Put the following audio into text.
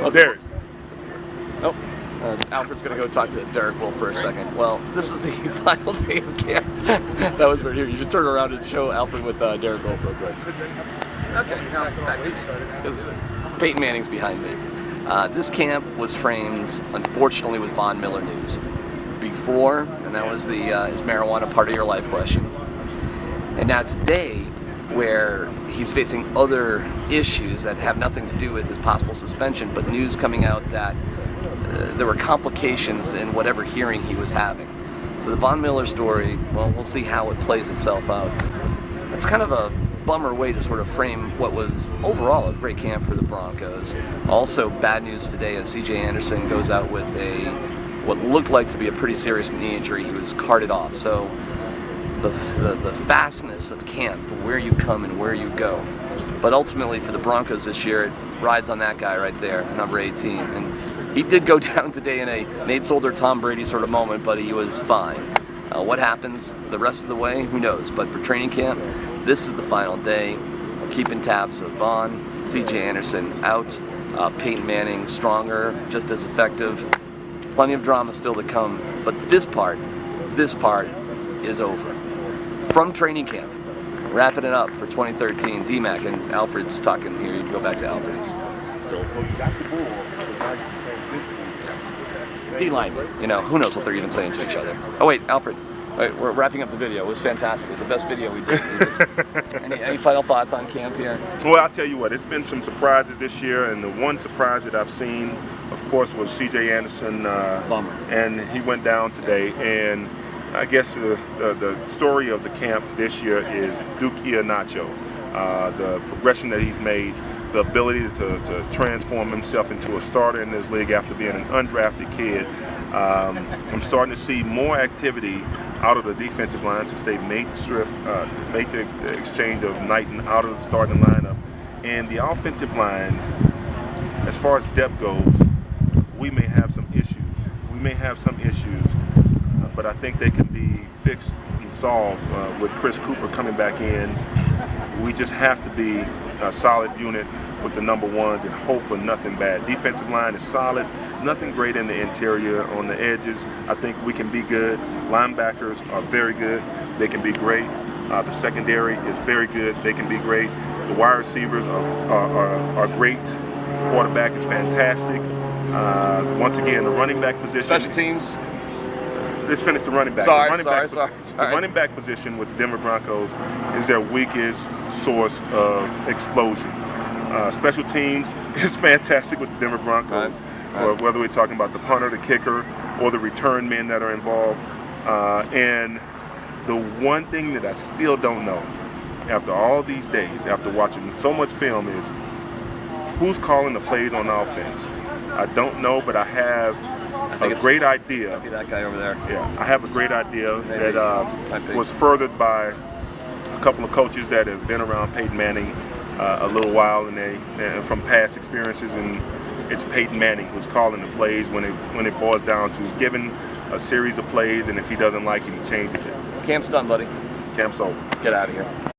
Well, Derek. Oh, Alfred's going to go talk to Derek Wolf for a second. Well, this is the final day of camp. That was weird. Here, you should turn around and show Alfred with Derek Wolf real quick. Okay, now back to you. Peyton Manning's behind me. This camp was framed, unfortunately, with Von Miller news before, and that was the is marijuana part of your life question. And now today, where he's facing other issues that have nothing to do with his possible suspension, but news coming out that there were complications in whatever hearing he was having. So the Von Miller story, well, we'll see how it plays itself out. That's kind of a bummer way to sort of frame what was overall a great camp for the Broncos. Also, bad news today as C.J. Anderson goes out with what looked like to be a pretty serious knee injury. He was carted off. So the fastness of camp, where you come and where you go. But ultimately for the Broncos this year, it rides on that guy right there, number 18. And he did go down today in a Nate Solder, Tom Brady sort of moment, but he was fine. What happens the rest of the way, who knows? But for training camp, this is the final day. Keeping tabs of Von, C.J. Anderson out, Peyton Manning stronger, just as effective. Plenty of drama still to come, but this part is over. From training camp, wrapping it up for 2013. D-Mac and Alfred's talking here. You can go back to Alfred. He's still D-line. You know, who knows what they're even saying to each other. Oh wait, Alfred. Wait, we're wrapping up the video. It was fantastic. It was the best video we did. Any final thoughts on camp here? Well, I'll tell you what, it's been some surprises this year, and the one surprise that I've seen, of course, was C.J. Anderson. Bummer. And he went down today, and I guess the story of the camp this year is Duke Iheanacho. The progression that he's made, the ability to transform himself into a starter in this league after being an undrafted kid. I'm starting to see more activity out of the defensive line since they made the exchange of Knighton out of the starting lineup. And the offensive line, as far as depth goes, we may have some issues. But I think they can be fixed and solved with Chris Cooper coming back in. We just have to be a solid unit with the number ones and hope for nothing bad. Defensive line is solid, nothing great in the interior. On the edges, I think we can be good. Linebackers are very good. They can be great. The secondary is very good. They can be great. The wide receivers are great. The quarterback is fantastic. Once again, the running back position. Special teams. Let's finish the running back. Sorry. The running back position with the Denver Broncos is their weakest source of explosion. Special teams is fantastic with the Denver Broncos, or whether we're talking about the punter, the kicker, or the return men that are involved. And the one thing that I still don't know, after all these days, after watching so much film, is who's calling the plays on offense. I don't know, but I have a great idea. Maybe that guy over there. Yeah, I have a great idea that was furthered by a couple of coaches that have been around Peyton Manning a little while, and from past experiences, and it's Peyton Manning who's calling the plays when it boils down to he's given a series of plays, and if he doesn't like it, he changes it. Camp's done, buddy. Camp's over. Let's get out of here.